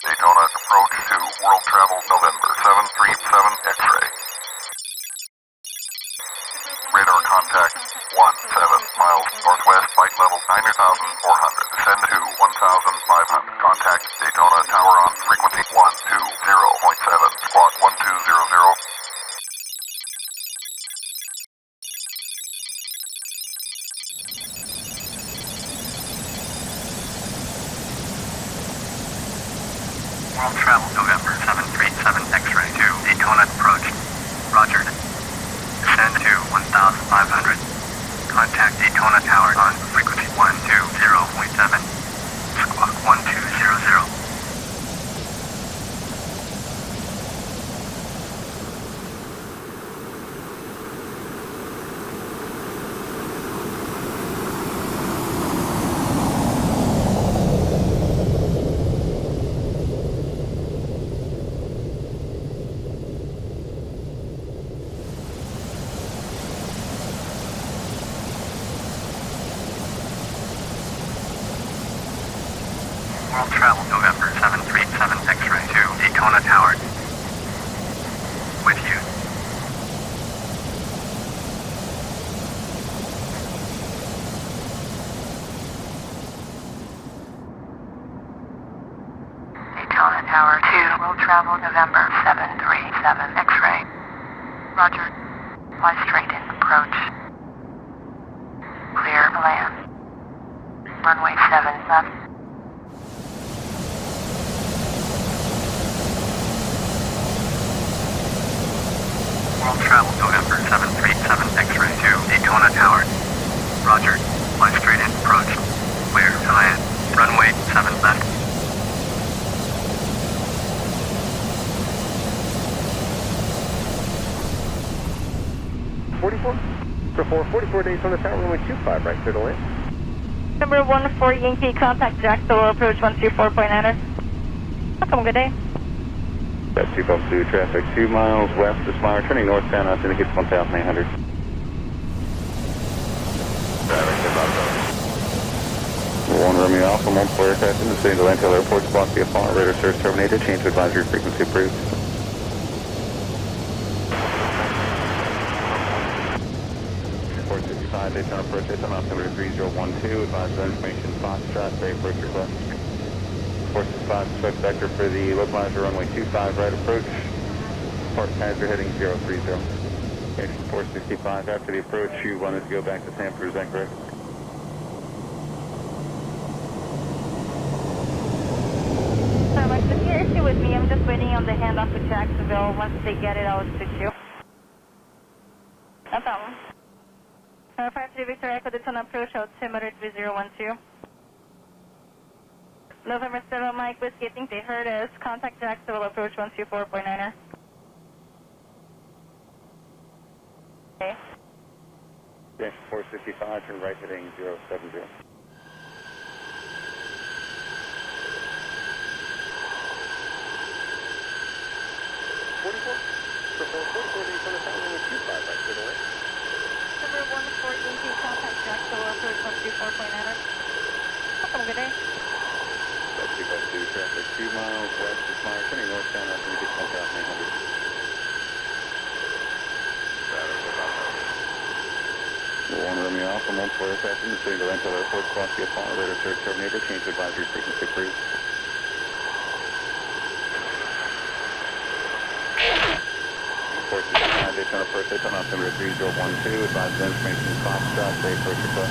Daytona approach to World Travel November 737 X-ray. Radar contact 17 miles northwest, flight level 9,400. Descend to 1,500. Contact Daytona Tower on frequency 120.7. Squawk 1200. World Travel November 737 X-ray to Daytona approach. Roger. Descend to 1,500. Contact Daytona Tower on frequency 120.7. Squawk 1200. World Travel November 737 X-ray to Daytona Tower. With you. Daytona Tower to World Travel November 737 X-ray. Roger. Fly straight in approach. Clear to land. Runway 7 left. World Travel November 737 X-ray to Daytona Tower. Roger. Fly straight in approach. Clear to land. Runway 7 left. For 44 Daytona Tower, runway 25, right, clear to land. Number 14 Yankee, contact Jacksonville, approach 124.9. Welcome, good day. That's 252 traffic, 2 miles west of Smile, turning northbound, out indicates 1,800. One Romeo Alpha, multiple aircraft in the city of Atlanta Airport, block via fault, radar service terminated, change to advisory frequency approved. Daytona approach, Daytona altimeter 3012, advise of information, Foxtrot, very approach request. 465, suspect vector for the localizer, runway 25, right approach. Park hazard heading 030. Okay, 465, after the approach, you want us to go back to Sanford, is that correct? So much. If you're issue with me, I'm just waiting on the handoff to Jacksonville. Once they get it, I'll switch you. No problem. 53 Victor Echo, Daytona approach, altimeter 3012. November 7 Mike Whiskey, I think they heard us. Contact Jacksonville, approach 124.9er. Okay. Okay, 465, turn right heading 070. For 44 Daytona Tower, runway 25, right, clear to land. Number 14 Yankee, contact Jacksonville, approach 124.9er. Welcome, good day. That's 252 traffic, 2 miles west of Smile, turning northbound, out indicates 1,800. One Romeo Alpha, multiple aircraft in the city of Atlanta Airport, block via fault, radar service terminated, change to advisory frequency approved. 465 Daytona approach, Daytona altimeter 3012, advise of information, Foxtrot, very approach request.